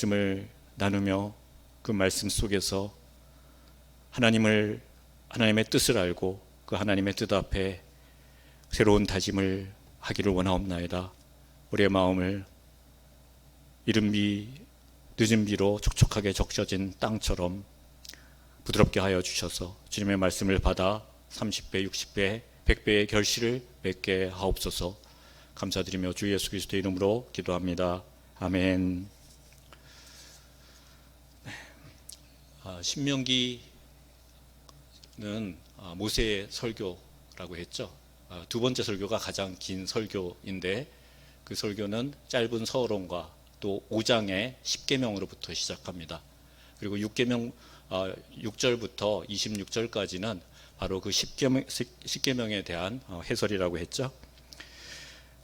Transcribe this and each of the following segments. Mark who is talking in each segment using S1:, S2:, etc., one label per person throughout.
S1: 말씀을 나누며 그 말씀 속에서 하나님의 뜻을 알고 그 하나님의 뜻 앞에 새로운 다짐을 하기를 원하옵나이다. 우리의 마음을 이른 비 늦은 비로 촉촉하게 적셔진 땅처럼 부드럽게 하여 주셔서 주님의 말씀을 받아 30배, 60배, 100배의 결실을 맺게 하옵소서. 감사드리며 주 예수 그리스도의 이름으로 기도합니다. 아멘. 신명기는 모세의 설교라고 했죠. 두 번째 설교가 가장 긴 설교인데 그 설교는 짧은 서론과 또 5장의 10계명으로부터 시작합니다. 그리고 6절부터 26절까지는 바로 그 10계명에 대한 해설이라고 했죠.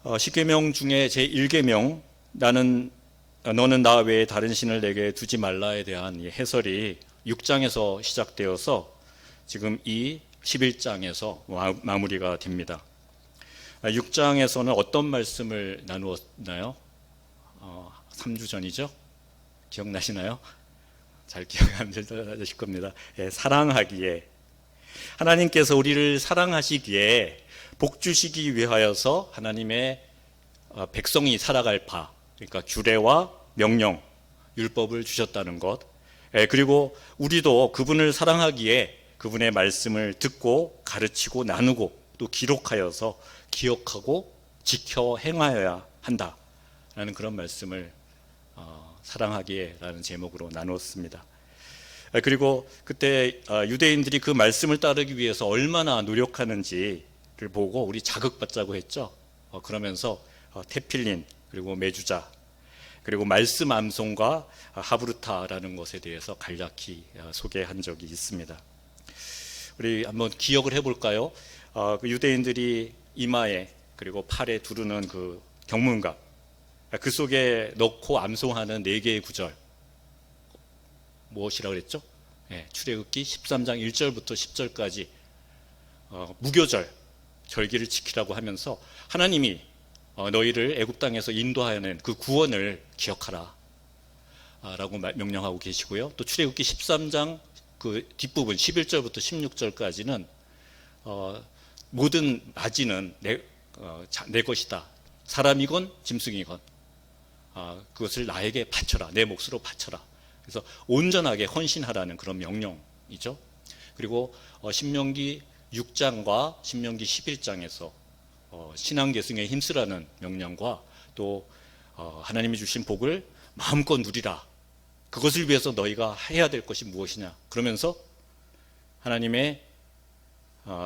S1: 10계명 중에 제1계명 너는 나 외에 다른 신을 내게 두지 말라에 대한 해설이 6장에서 시작되어서 지금 이 11장에서 마무리가 됩니다. 6장에서는 어떤 말씀을 나누었나요? 3주 전이죠? 기억나시나요? 잘 기억 안 나실 겁니다. 사랑하기에, 하나님께서 우리를 사랑하시기에 복 주시기 위하여서 하나님의 백성이 살아갈 바, 그러니까 규례와 명령, 율법을 주셨다는 것, 그리고 우리도 그분을 사랑하기에 그분의 말씀을 듣고 가르치고 나누고 또 기록하여서 기억하고 지켜 행하여야 한다라는 그런 말씀을 사랑하기에라는 제목으로 나누었습니다. 그리고 그때 유대인들이 그 말씀을 따르기 위해서 얼마나 노력하는지를 보고 우리 자극받자고 했죠. 그러면서 테필린, 그리고 메주자, 그리고 말씀 암송과 하브루타라는 것에 대해서 간략히 소개한 적이 있습니다. 우리 한번 기억을 해볼까요? 그 유대인들이 이마에 그리고 팔에 두르는 그 경문갑, 그 속에 넣고 암송하는 4개의 구절, 무엇이라고 그랬죠? 출애굽기 13장 1절부터 10절까지 무교절, 절기를 지키라고 하면서 하나님이 너희를 애굽 땅에서 인도하여낸 그 구원을 기억하라 라고 명령하고 계시고요. 또 출애굽기 13장 그 뒷부분 11절부터 16절까지는 모든 맞이는 내 것이다. 사람이건 짐승이건 그것을 나에게 바쳐라. 내 몫으로 바쳐라. 그래서 온전하게 헌신하라는 그런 명령이죠. 그리고 신명기 6장과 신명기 11장에서 신앙 계승에 힘쓰라는 명령과 또 하나님이 주신 복을 마음껏 누리라. 그것을 위해서 너희가 해야 될 것이 무엇이냐. 그러면서 하나님의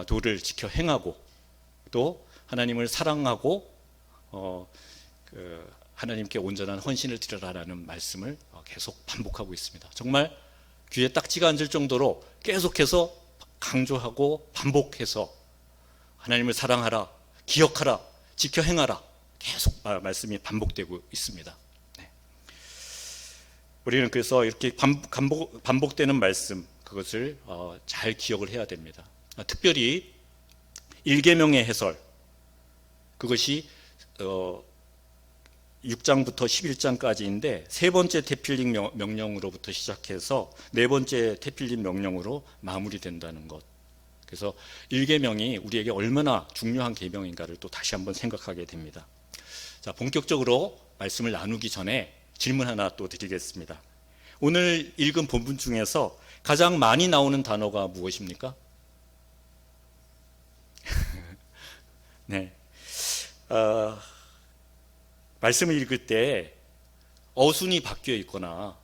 S1: 도를 지켜 행하고 또 하나님을 사랑하고 하나님께 온전한 헌신을 드려라라는 말씀을 계속 반복하고 있습니다. 정말 귀에 딱지가 앉을 정도로 계속해서 강조하고 반복해서 하나님을 사랑하라, 기억하라, 지켜 행하라 계속 말씀이 반복되고 있습니다. 우리는 그래서 이렇게 반복되는 말씀, 그것을 잘 기억을 해야 됩니다. 특별히 1계명의 해설, 그것이 6장부터 11장까지인데 세 번째 테필린 명령으로부터 시작해서 네 번째 테필린 명령으로 마무리된다는 것. 그래서 1계명이 우리에게 얼마나 중요한 계명인가를 또 다시 한번 생각하게 됩니다. 자, 본격적으로 말씀을 나누기 전에 질문 하나 또 드리겠습니다. 오늘 읽은 본문 중에서 가장 많이 나오는 단어가 무엇입니까? 네. 말씀을 읽을 때 어순이 바뀌어 있거나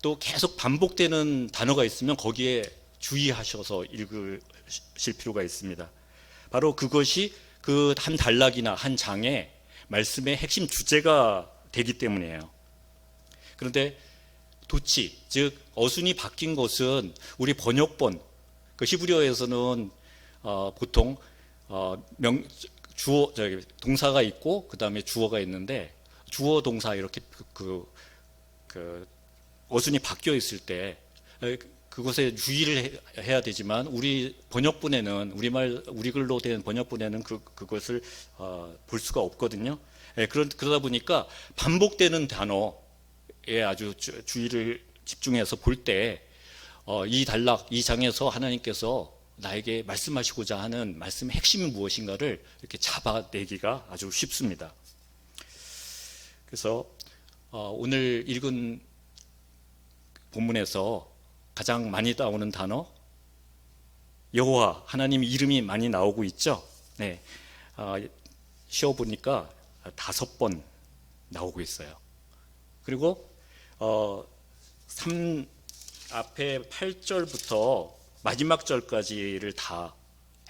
S1: 또 계속 반복되는 단어가 있으면 거기에 주의하셔서 읽으실 필요가 있습니다. 바로 그것이 그 한 단락이나 한 장의 말씀의 핵심 주제가 되기 때문이에요. 그런데 도치, 즉 어순이 바뀐 것은 우리 번역본, 그 히브리어에서는 보통 동사가 있고 그 다음에 주어가 있는데 주어 동사 이렇게 그 어순이 바뀌어 있을 때 그것에 주의를 해야 되지만 우리 번역본에는 우리 글로 된 번역본에는 그것을 볼 수가 없거든요. 그러다 보니까 반복되는 단어 아주 주의를 집중해서 볼 때 이 장에서 하나님께서 나에게 말씀하시고자 하는 말씀의 핵심이 무엇인가를 이렇게 잡아내기가 아주 쉽습니다. 그래서 오늘 읽은 본문에서 가장 많이 나오는 단어 여호와 하나님 이름이 많이 나오고 있죠. 네, 쉬어보니까 5번 나오고 있어요. 그리고 앞에 8절부터 마지막 절까지를 다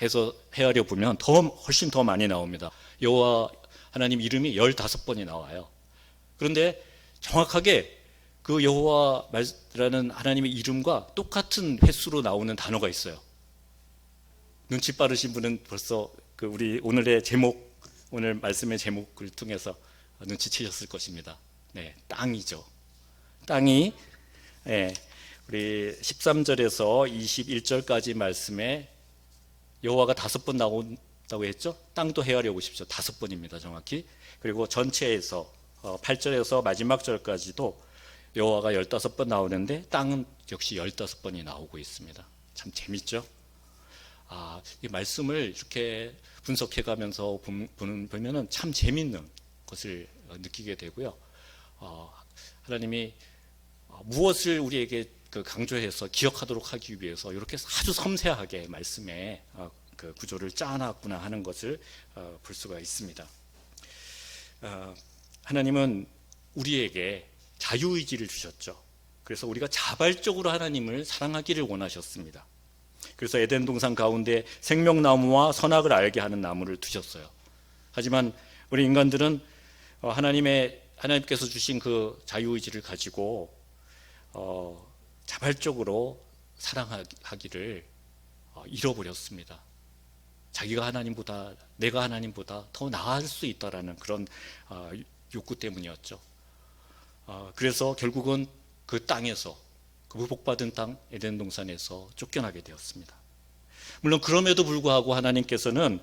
S1: 해서 헤아려 보면 훨씬 더 많이 나옵니다. 여호와 하나님 이름이 15번이 나와요. 그런데 정확하게 그 여호와라는 하나님의 이름과 똑같은 횟수로 나오는 단어가 있어요. 눈치 빠르신 분은 벌써 우리 오늘의 제목, 오늘 말씀의 제목을 통해서 눈치채셨을 것입니다. 네, 땅이죠. 땅이, 우리 13절에서 21절까지 말씀에 여호와가 5번 나온다고 했죠. 땅도 헤아려 보십시오. 5번입니다, 정확히. 그리고 전체에서 8절에서 마지막 절까지도 여호와가 15번 나오는데 땅은 역시 15번이 나오고 있습니다. 참 재밌죠? 이 말씀을 이렇게 분석해 가면서 보면은 참 재밌는 것을 느끼게 되고요. 하나님이 무엇을 우리에게 강조해서 기억하도록 하기 위해서 이렇게 아주 섬세하게 말씀의 그 구조를 짜놨구나 하는 것을 볼 수가 있습니다. 하나님은 우리에게 자유의지를 주셨죠. 그래서 우리가 자발적으로 하나님을 사랑하기를 원하셨습니다. 그래서 에덴 동산 가운데 생명나무와 선악을 알게 하는 나무를 두셨어요. 하지만 우리 인간들은 하나님께서 주신 그 자유의지를 가지고 자발적으로 사랑하기를 잃어버렸습니다. 내가 하나님보다 더 나을 수 있다라는 그런 욕구 때문이었죠. 그래서 결국은 그 땅에서, 그 복받은 땅 에덴 동산에서 쫓겨나게 되었습니다. 물론 그럼에도 불구하고 하나님께서는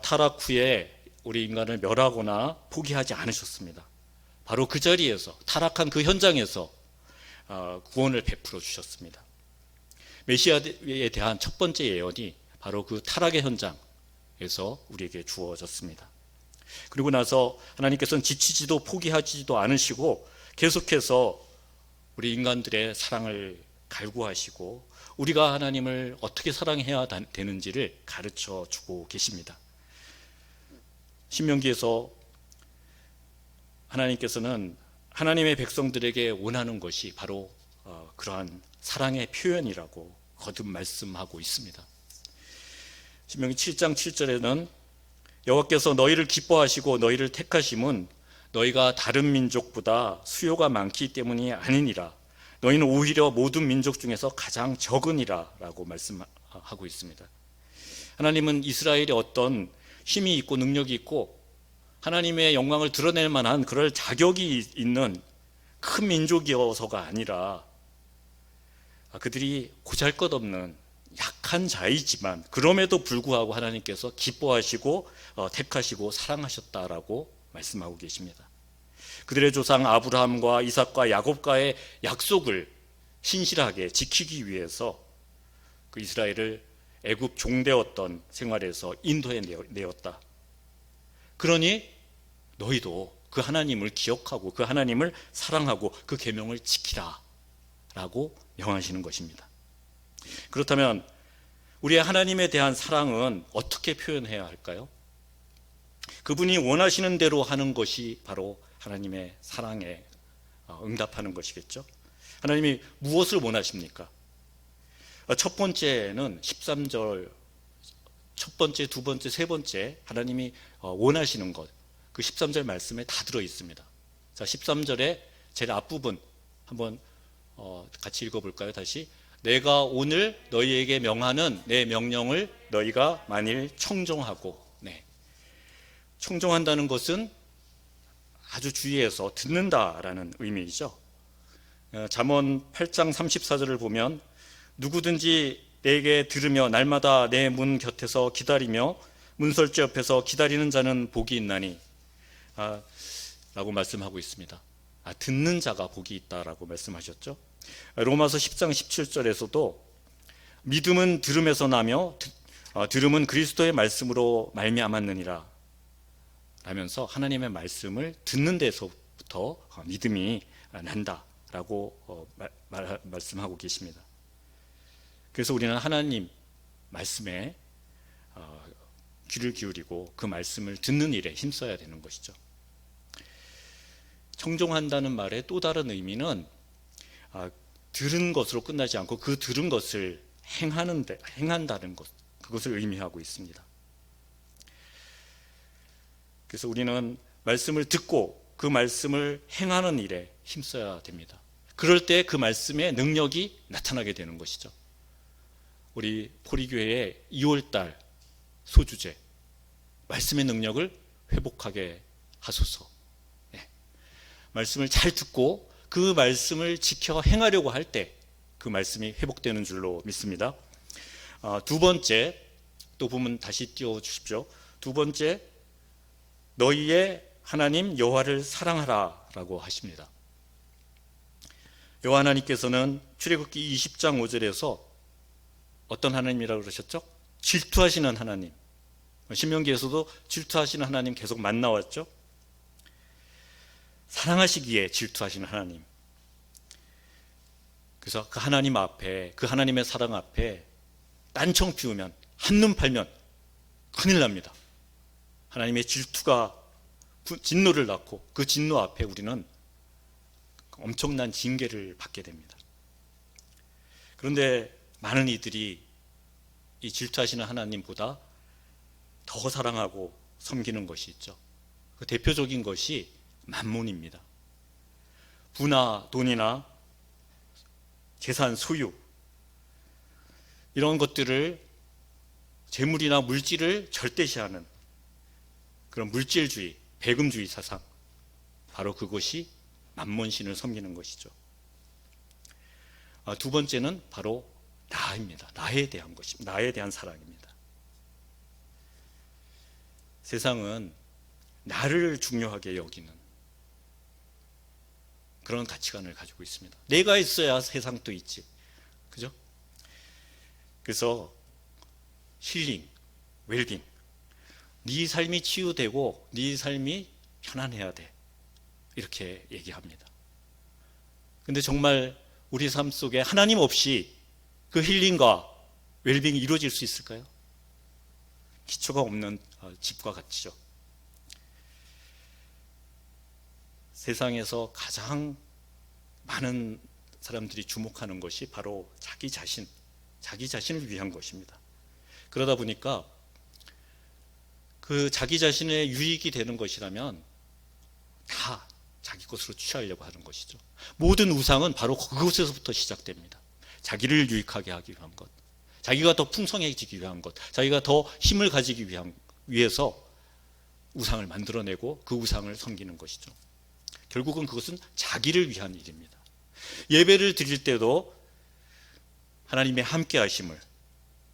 S1: 타락 후에 우리 인간을 멸하거나 포기하지 않으셨습니다. 바로 그 자리에서, 타락한 그 현장에서 구원을 베풀어 주셨습니다. 메시아에 대한 첫 번째 예언이 바로 그 타락의 현장에서 우리에게 주어졌습니다. 그리고 나서 하나님께서는 지치지도 포기하지도 않으시고 계속해서 우리 인간들의 사랑을 갈구하시고 우리가 하나님을 어떻게 사랑해야 되는지를 가르쳐 주고 계십니다. 신명기에서 하나님께서는 하나님의 백성들에게 원하는 것이 바로 그러한 사랑의 표현이라고 거듭 말씀하고 있습니다. 신명기 7장 7절에는 여호와께서 너희를 기뻐하시고 너희를 택하심은 너희가 다른 민족보다 수요가 많기 때문이 아니니라. 너희는 오히려 모든 민족 중에서 가장 적으니라 라고 말씀하고 있습니다. 하나님은 이스라엘이 어떤 힘이 있고 능력이 있고 하나님의 영광을 드러낼 만한 그럴 자격이 있는 큰 민족이어서가 아니라 그들이 고잘것없는 약한 자이지만 그럼에도 불구하고 하나님께서 기뻐하시고 택하시고 사랑하셨다라고 말씀하고 계십니다. 그들의 조상 아브라함과 이삭과 야곱과의 약속을 신실하게 지키기 위해서 그 이스라엘을 애굽 종되었던 생활에서 인도해 내었다. 그러니 너희도 그 하나님을 기억하고 그 하나님을 사랑하고 그 계명을 지키라 라고 명하시는 것입니다. 그렇다면 우리의 하나님에 대한 사랑은 어떻게 표현해야 할까요? 그분이 원하시는 대로 하는 것이 바로 하나님의 사랑에 응답하는 것이겠죠. 하나님이 무엇을 원하십니까? 첫 번째는 13절 첫 번째, 두 번째, 세 번째 하나님이 원하시는 것, 그 13절 말씀에 다 들어 있습니다. 자, 13절의 제일 앞부분 한번 같이 읽어볼까요? 다시. 내가 오늘 너희에게 명하는 내 명령을 너희가 만일 청종하고. 네. 청종한다는 것은 아주 주의해서 듣는다라는 의미이죠. 잠언 8장 34절을 보면 누구든지 내게 들으며 날마다 내 문 곁에서 기다리며 문설주 옆에서 기다리는 자는 복이 있나니 라고 말씀하고 있습니다. 듣는 자가 복이 있다라고 말씀하셨죠. 로마서 10장 17절에서도 믿음은 들음에서 나며 들음은 그리스도의 말씀으로 말미암았느니라 라면서 하나님의 말씀을 듣는 데서부터 믿음이 난다라고 말씀하고 계십니다. 그래서 우리는 하나님 말씀에 귀를 기울이고 그 말씀을 듣는 일에 힘써야 되는 것이죠. 청종한다는 말의 또 다른 의미는 들은 것으로 끝나지 않고 그 들은 것을 행한다는 것, 그것을 의미하고 있습니다. 그래서 우리는 말씀을 듣고 그 말씀을 행하는 일에 힘써야 됩니다. 그럴 때 그 말씀의 능력이 나타나게 되는 것이죠. 우리 포리교회의 2월달 소주제, 말씀의 능력을 회복하게 하소서. 말씀을 잘 듣고 그 말씀을 지켜 행하려고 할 때 그 말씀이 회복되는 줄로 믿습니다. 두 번째, 또 보면 다시 띄워주십시오. 두 번째, 너희의 하나님 여호와를 사랑하라 라고 하십니다. 여호와 하나님께서는 출애굽기 20장 5절에서 어떤 하나님이라고 그러셨죠? 질투하시는 하나님. 신명기에서도 질투하시는 하나님 계속 만나왔죠. 사랑하시기에 질투하시는 하나님. 그래서 그 하나님 앞에, 그 하나님의 사랑 앞에 딴청 피우면, 한눈 팔면 큰일 납니다. 하나님의 질투가 진노를 낳고 그 진노 앞에 우리는 엄청난 징계를 받게 됩니다. 그런데 많은 이들이 이 질투하시는 하나님보다 더 사랑하고 섬기는 것이 있죠. 그 대표적인 것이 만몬입니다. 부나 돈이나 재산, 소유, 이런 것들을, 재물이나 물질을 절대시하는 그런 물질주의, 배금주의 사상, 바로 그것이 만몬신을 섬기는 것이죠. 두 번째는 바로 나입니다. 나에 대한 것입니다. 나에 대한 사랑입니다. 세상은 나를 중요하게 여기는 그런 가치관을 가지고 있습니다. 내가 있어야 세상도 있지. 그죠? 그래서 힐링, 웰빙, 네 삶이 치유되고 네 삶이 편안해야 돼. 이렇게 얘기합니다. 근데 정말 우리 삶 속에 하나님 없이 그 힐링과 웰빙이 이루어질 수 있을까요? 기초가 없는 집과 같죠. 세상에서 가장 많은 사람들이 주목하는 것이 바로 자기 자신을 위한 것입니다. 그러다 보니까 그 자기 자신의 유익이 되는 것이라면 다 자기 것으로 취하려고 하는 것이죠. 모든 우상은 바로 그곳에서부터 시작됩니다. 자기를 유익하게 하기 위한 것, 자기가 더 풍성해지기 위한 것, 자기가 더 힘을 가지기 위해서 우상을 만들어내고 그 우상을 섬기는 것이죠. 결국은 그것은 자기를 위한 일입니다. 예배를 드릴 때도 하나님의 함께 하심을,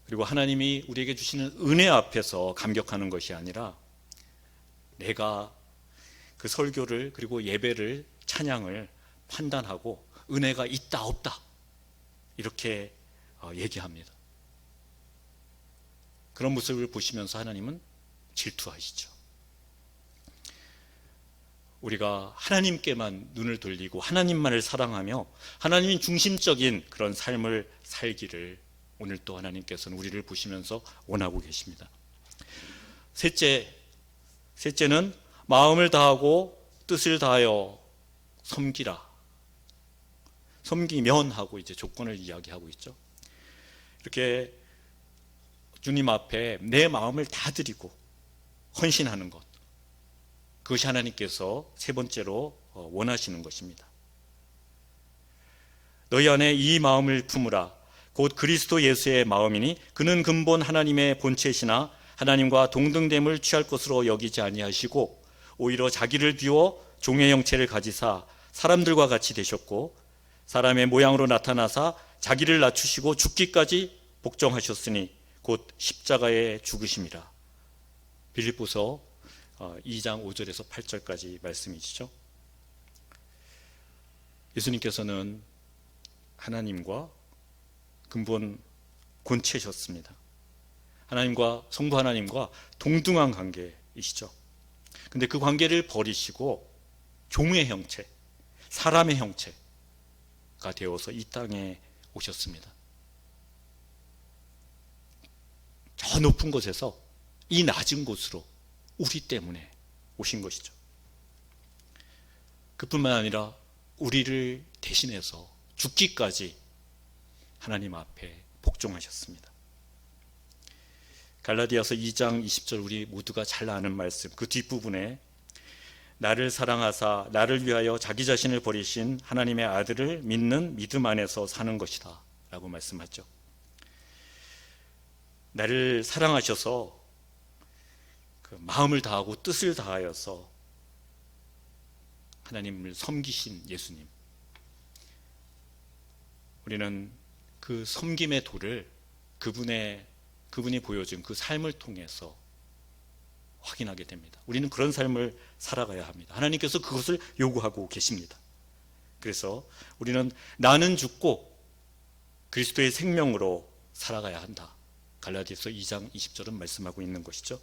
S1: 그리고 하나님이 우리에게 주시는 은혜 앞에서 감격하는 것이 아니라 내가 그 설교를, 그리고 예배를, 찬양을 판단하고 은혜가 있다 없다 이렇게 얘기합니다. 그런 모습을 보시면서 하나님은 질투하시죠. 우리가 하나님께만 눈을 돌리고 하나님만을 사랑하며 하나님 중심적인 그런 삶을 살기를 오늘 또 하나님께서는 우리를 보시면서 원하고 계십니다. 셋째는 마음을 다하고 뜻을 다하여 섬기라. 섬기면 하고 이제 조건을 이야기하고 있죠. 이렇게 주님 앞에 내 마음을 다 드리고 헌신하는 것, 그것이 하나님께서 세 번째로 원하시는 것입니다. 너희 안에 이 마음을 품으라. 곧 그리스도 예수의 마음이니 그는 근본 하나님의 본체시나 하나님과 동등됨을 취할 것으로 여기지 아니하시고 오히려 자기를 비워 종의 형체를 가지사 사람들과 같이 되셨고 사람의 모양으로 나타나사 자기를 낮추시고 죽기까지 복종하셨으니 곧 십자가에 죽으심이라. 빌립보서 2장 5절에서 8절까지 말씀이시죠. 예수님께서는 하나님과 근본 본체셨습니다. 하나님과, 성부 하나님과 동등한 관계이시죠. 근데 그 관계를 버리시고 종의 형체, 사람의 형체가 되어서 이 땅에 오셨습니다. 저 높은 곳에서 이 낮은 곳으로 우리 때문에 오신 것이죠. 그뿐만 아니라 우리를 대신해서 죽기까지 하나님 앞에 복종하셨습니다. 갈라디아서 2장 20절 우리 모두가 잘 아는 말씀, 그 뒷부분에 나를 사랑하사 나를 위하여 자기 자신을 버리신 하나님의 아들을 믿는 믿음 안에서 사는 것이다 라고 말씀하죠. 나를 사랑하셔서 그 마음을 다하고 뜻을 다하여서 하나님을 섬기신 예수님, 우리는 그 섬김의 도를 그분이 보여준 그 삶을 통해서 확인하게 됩니다. 우리는 그런 삶을 살아가야 합니다. 하나님께서 그것을 요구하고 계십니다. 그래서 우리는 나는 죽고 그리스도의 생명으로 살아가야 한다. 갈라디아서 2장 20절은 말씀하고 있는 것이죠.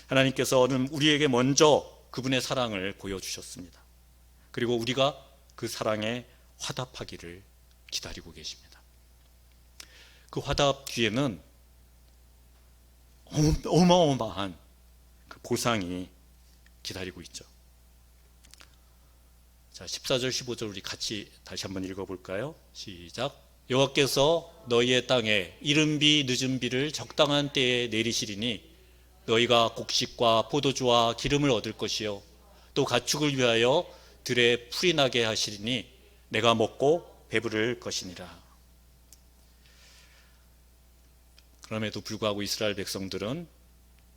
S1: 하나님께서는 우리에게 먼저 그분의 사랑을 보여주셨습니다. 그리고 우리가 그 사랑에 화답하기를 기다리고 계십니다. 그 화답 뒤에는 어마어마한 그 보상이 기다리고 있죠. 자, 14절 15절 우리 같이 다시 한번 읽어볼까요? 시작. 여호와께서 너희의 땅에 이른 비 늦은 비를 적당한 때에 내리시리니 너희가 곡식과 포도주와 기름을 얻을 것이요 또 가축을 위하여 들에 풀이 나게 하시리니 내가 먹고 배부를 것이니라. 그럼에도 불구하고 이스라엘 백성들은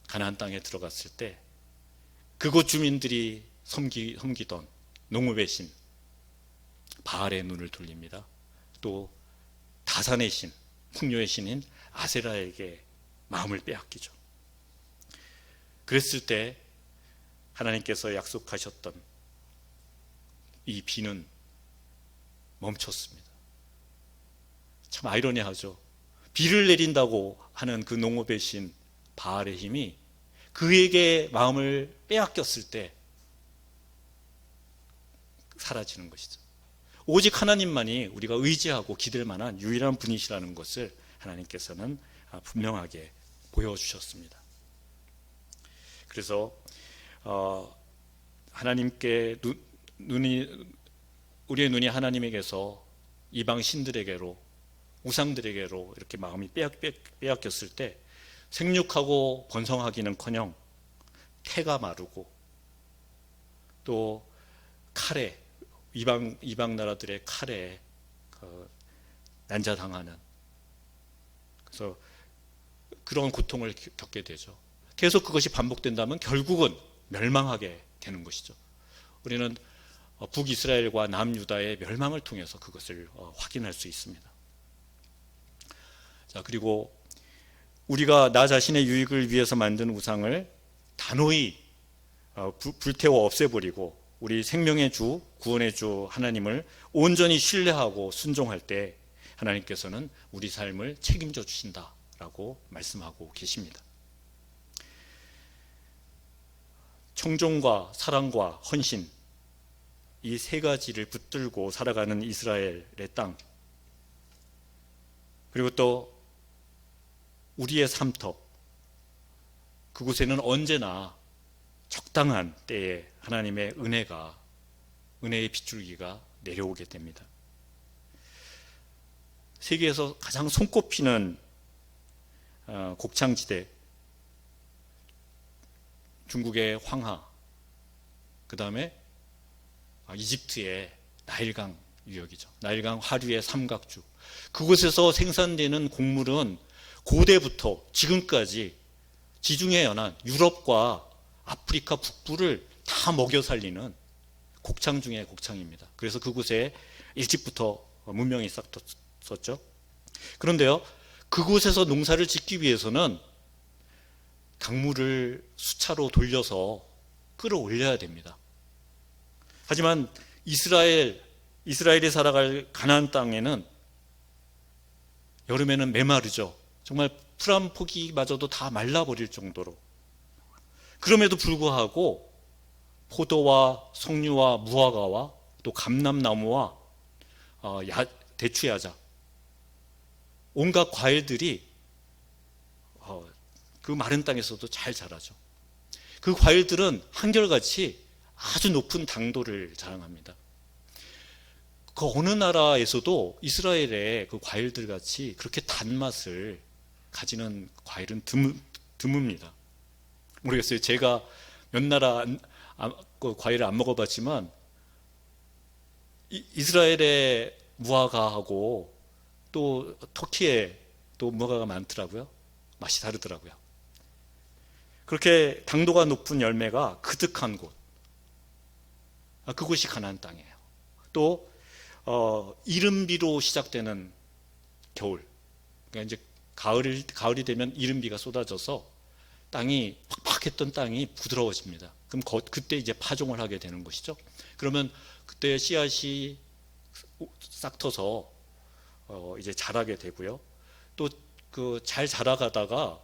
S1: 가나안 땅에 들어갔을 때 그곳 주민들이 섬기던 농업의 신 바알의 눈을 돌립니다. 또 다산의 신, 풍요의 신인 아세라에게 마음을 빼앗기죠. 그랬을 때 하나님께서 약속하셨던 이 비는 멈췄습니다. 참 아이러니하죠. 비를 내린다고 하는 그 농업의 신 바알의 힘이 그에게 마음을 빼앗겼을 때 사라지는 것이죠. 오직 하나님만이 우리가 의지하고 기댈 만한 유일한 분이시라는 것을 하나님께서는 분명하게 보여주셨습니다. 그래서 하나님께 우리의 눈이 하나님에게서 이방 신들에게로, 우상들에게로 이렇게 마음이 빼앗겼을 때 생육하고 번성하기는커녕 태가 마르고 또 칼에 이방 나라들의 칼에 난자당하는, 그래서 그런 고통을 겪게 되죠. 계속 그것이 반복된다면 결국은 멸망하게 되는 것이죠. 우리는 북이스라엘과 남유다의 멸망을 통해서 그것을 확인할 수 있습니다. 자, 그리고 우리가 나 자신의 유익을 위해서 만든 우상을 단호히 불태워 없애버리고 우리 생명의 주, 구원의 주 하나님을 온전히 신뢰하고 순종할 때 하나님께서는 우리 삶을 책임져 주신다라고 말씀하고 계십니다. 청종과 사랑과 헌신, 이 세 가지를 붙들고 살아가는 이스라엘의 땅, 그리고 또 우리의 삶터, 그곳에는 언제나 적당한 때에 하나님의 은혜의 빗줄기가 내려오게 됩니다. 세계에서 가장 손꼽히는 곡창지대, 중국의 황하, 그 다음에 이집트의 나일강 유역이죠. 나일강 하류의 삼각주. 그곳에서 생산되는 곡물은 고대부터 지금까지 지중해 연안, 유럽과 아프리카 북부를 다 먹여 살리는 곡창 중의 곡창입니다. 그래서 그곳에 일찍부터 문명이 싹텄었죠. 그런데요, 그곳에서 농사를 짓기 위해서는 강물을 수차로 돌려서 끌어올려야 됩니다. 하지만 이스라엘 이스라엘이 살아갈 가나안 땅에는 여름에는 메마르죠. 정말 풀 한 포기마저도 다 말라버릴 정도로. 그럼에도 불구하고 포도와 석류와 무화과와 또 감람나무와 대추야자, 온갖 과일들이 그 마른 땅에서도 잘 자라죠. 그 과일들은 한결같이 아주 높은 당도를 자랑합니다. 그 어느 나라에서도 이스라엘의 그 과일들 같이 그렇게 단맛을 가지는 과일은 드뭅니다. 모르겠어요. 제가 몇 나라 그 과일을 안 먹어봤지만 이스라엘의 무화과하고 또 터키에 또 무화과가 많더라고요. 맛이 다르더라고요. 그렇게 당도가 높은 열매가 그득한 곳, 그곳이 가나안 땅이에요. 또 이른비로 시작되는 겨울, 그러니까 이제 가을이 되면 이른비가 쏟아져서 땅이 팍팍했던 땅이 부드러워집니다. 그럼 그때 이제 파종을 하게 되는 것이죠. 그러면 그때 씨앗이 싹 터서 이제 자라게 되고요. 또 그 잘 자라가다가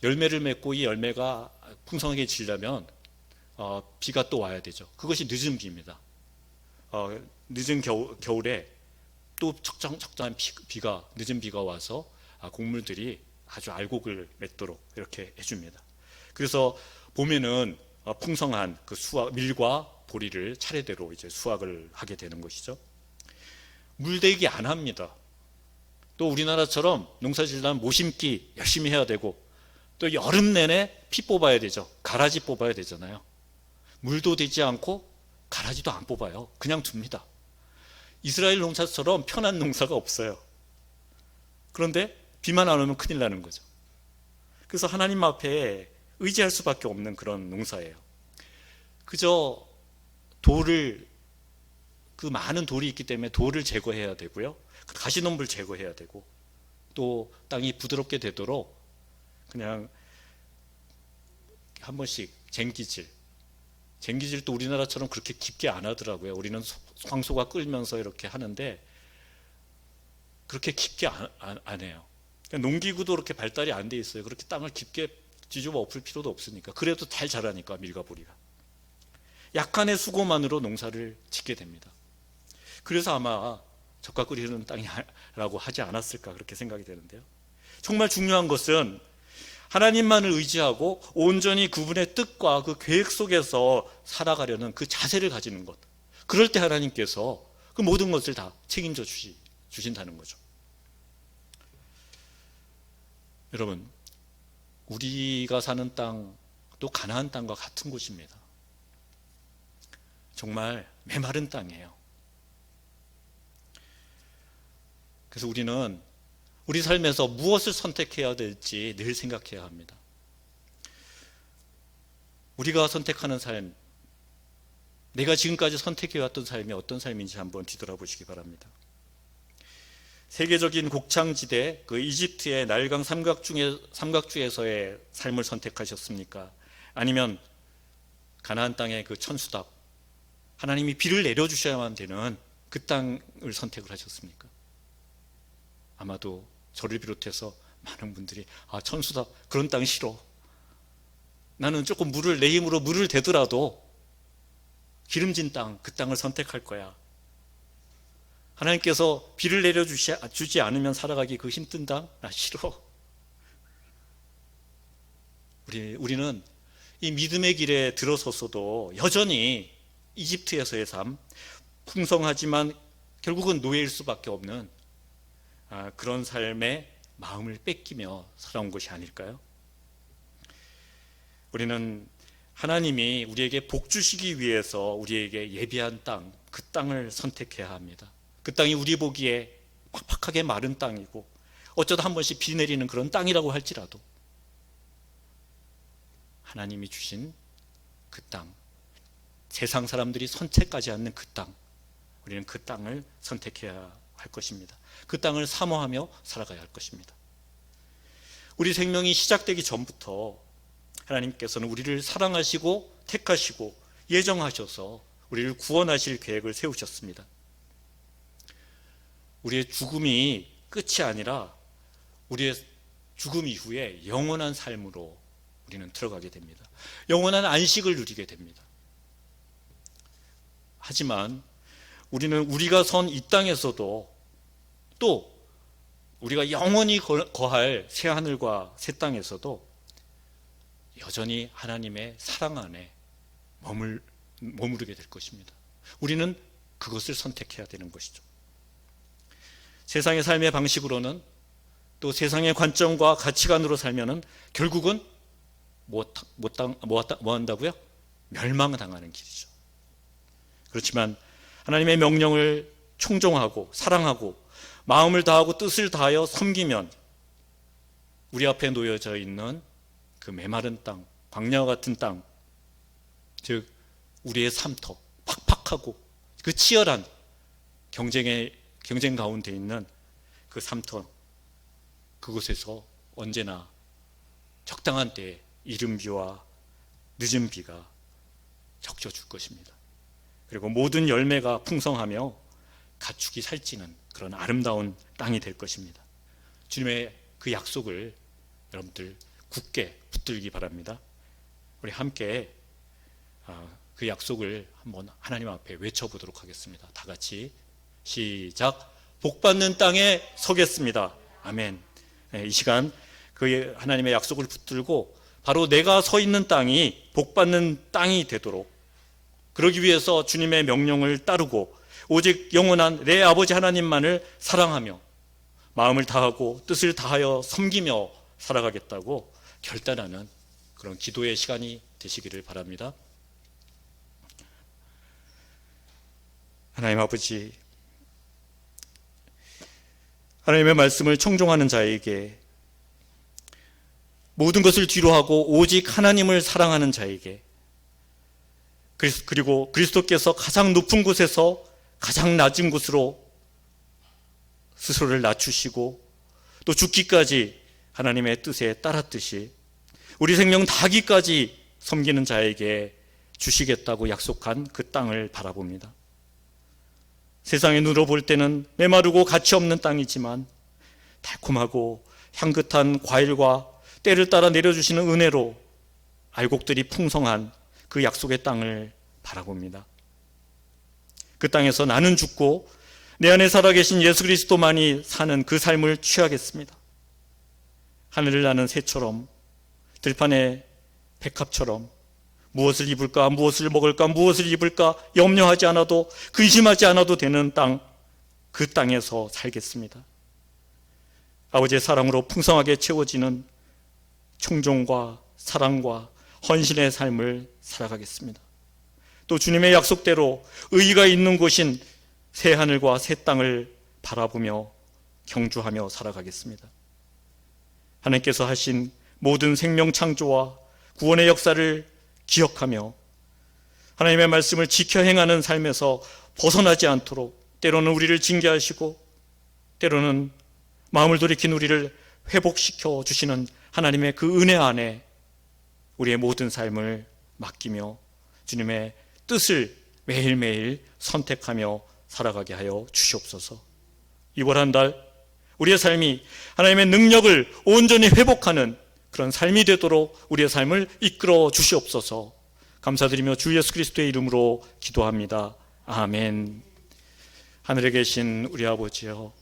S1: 열매를 맺고 이 열매가 풍성하게 지려면 비가 또 와야 되죠. 그것이 늦은 비입니다. 늦은 겨울에 또 적당한 늦은 비가 와서 곡물들이 아주 알곡을 맺도록 이렇게 해줍니다. 그래서 봄에는 풍성한 그 밀과 보리를 차례대로 이제 수확을 하게 되는 것이죠. 물대기 안 합니다. 또 우리나라처럼 농사 지으려면 모심기 열심히 해야 되고 또 여름 내내 피 뽑아야 되죠. 가라지 뽑아야 되잖아요. 물도 되지 않고 가라지도 안 뽑아요. 그냥 둡니다. 이스라엘 농사처럼 편한 농사가 없어요. 그런데 비만 안 오면 큰일 나는 거죠. 그래서 하나님 앞에 의지할 수밖에 없는 그런 농사예요. 그저 그 많은 돌이 있기 때문에 돌을 제거해야 되고요. 가시덤불 제거해야 되고 또 땅이 부드럽게 되도록 그냥 한 번씩 쟁기질도 우리나라처럼 그렇게 깊게 안 하더라고요. 우리는 황소가 끓면서 이렇게 하는데 그렇게 깊게 안 해요. 그러니까 농기구도 그렇게 발달이 안 돼 있어요. 그렇게 땅을 깊게 뒤집어 엎을 필요도 없으니까. 그래도 잘 자라니까 밀과 보리가. 약간의 수고만으로 농사를 짓게 됩니다. 그래서 아마 젓가 끓이는 땅이라고 하지 않았을까 그렇게 생각이 되는데요. 정말 중요한 것은 하나님만을 의지하고 온전히 그분의 뜻과 그 계획 속에서 살아가려는 그 자세를 가지는 것. 그럴 때 하나님께서 그 모든 것을 다 책임져 주신다는 거죠. 여러분, 우리가 사는 땅도 가나안 땅과 같은 곳입니다. 정말 메마른 땅이에요. 그래서 우리는 우리 삶에서 무엇을 선택해야 될지 늘 생각해야 합니다. 우리가 선택하는 삶, 내가 지금까지 선택해왔던 삶이 어떤 삶인지 한번 뒤돌아보시기 바랍니다. 세계적인 곡창지대 그 이집트의 나일강 삼각주에서의 삶을 선택하셨습니까? 아니면 가나안 땅의 그 천수답, 하나님이 비를 내려주셔야만 되는 그 땅을 선택을 하셨습니까? 아마도 저를 비롯해서 많은 분들이 천수답 그런 땅 싫어. 나는 조금 내 힘으로 물을 대더라도 기름진 땅, 그 땅을 선택할 거야. 하나님께서 비를 내려주지 않으면 살아가기 그 힘든 땅? 나 싫어. 우리는 이 믿음의 길에 들어섰어도 여전히 이집트에서의 삶, 풍성하지만 결국은 노예일 수밖에 없는 그런 삶의 마음을 뺏기며 살아온 것이 아닐까요? 우리는 하나님이 우리에게 복 주시기 위해서 우리에게 예비한 땅, 그 땅을 선택해야 합니다. 그 땅이 우리 보기에 팍팍하게 마른 땅이고 어쩌다 한 번씩 비 내리는 그런 땅이라고 할지라도 하나님이 주신 그 땅, 세상 사람들이 선택하지 않는 그 땅, 우리는 그 땅을 선택해야 할 것입니다. 그 땅을 사모하며 살아가야 할 것입니다. 우리 생명이 시작되기 전부터 하나님께서는 우리를 사랑하시고 택하시고 예정하셔서 우리를 구원하실 계획을 세우셨습니다. 우리의 죽음이 끝이 아니라 우리의 죽음 이후에 영원한 삶으로 우리는 들어가게 됩니다. 영원한 안식을 누리게 됩니다. 하지만 우리는 우리가 선 이 땅에서도 또 우리가 영원히 거할 새하늘과 새 땅에서도 여전히 하나님의 사랑 안에 머무르게 될 것입니다. 우리는 그것을 선택해야 되는 것이죠. 세상의 삶의 방식으로는 또 세상의 관점과 가치관으로 살면은 결국은 뭐 한다고요? 멸망당하는 길이죠. 그렇지만 하나님의 명령을 청종하고 사랑하고 마음을 다하고 뜻을 다하여 섬기면 우리 앞에 놓여져 있는 그 메마른 땅, 광야와 같은 땅, 즉 우리의 삶터, 팍팍하고 그 치열한 경쟁 가운데 있는 그 삶터, 그곳에서 언제나 적당한 때에 이른 비와 늦은 비가 적셔줄 것입니다. 그리고 모든 열매가 풍성하며 가축이 살찌는 그런 아름다운 땅이 될 것입니다. 주님의 그 약속을 여러분들 굳게 붙들기 바랍니다. 우리 함께 그 약속을 한번 하나님 앞에 외쳐보도록 하겠습니다. 다 같이 시작. 복받는 땅에 서겠습니다. 아멘. 이 시간 그 하나님의 약속을 붙들고 바로 내가 서 있는 땅이 복받는 땅이 되도록, 그러기 위해서 주님의 명령을 따르고 오직 영원한 내 아버지 하나님만을 사랑하며 마음을 다하고 뜻을 다하여 섬기며 살아가겠다고 결단하는 그런 기도의 시간이 되시기를 바랍니다. 하나님 아버지, 하나님의 말씀을 청종하는 자에게, 모든 것을 뒤로하고 오직 하나님을 사랑하는 자에게, 그리고 그리스도께서 가장 높은 곳에서 가장 낮은 곳으로 스스로를 낮추시고 또 죽기까지 하나님의 뜻에 따랐듯이 우리 생명 다하기까지 섬기는 자에게 주시겠다고 약속한 그 땅을 바라봅니다. 세상의 눈으로 볼 때는 메마르고 가치 없는 땅이지만 달콤하고 향긋한 과일과 때를 따라 내려주시는 은혜로 알곡들이 풍성한 그 약속의 땅을 바라봅니다. 그 땅에서 나는 죽고 내 안에 살아계신 예수 그리스도만이 사는 그 삶을 취하겠습니다. 하늘을 나는 새처럼, 들판의 백합처럼 무엇을 입을까, 무엇을 먹을까, 무엇을 입을까 염려하지 않아도, 근심하지 않아도 되는 땅, 그 땅에서 살겠습니다. 아버지의 사랑으로 풍성하게 채워지는 청종과 사랑과 헌신의 삶을 살아가겠습니다. 또 주님의 약속대로 의의가 있는 곳인 새 하늘과 새 땅을 바라보며 경주하며 살아가겠습니다. 하나님께서 하신 모든 생명 창조와 구원의 역사를 기억하며 하나님의 말씀을 지켜 행하는 삶에서 벗어나지 않도록 때로는 우리를 징계하시고 때로는 마음을 돌이킨 우리를 회복시켜 주시는 하나님의 그 은혜 안에 우리의 모든 삶을 맡기며 주님의 뜻을 매일매일 선택하며 살아가게 하여 주시옵소서. 이번 한 달 우리의 삶이 하나님의 능력을 온전히 회복하는 그런 삶이 되도록 우리의 삶을 이끌어 주시옵소서. 감사드리며 주 예수 그리스도의 이름으로 기도합니다. 아멘. 하늘에 계신 우리 아버지여,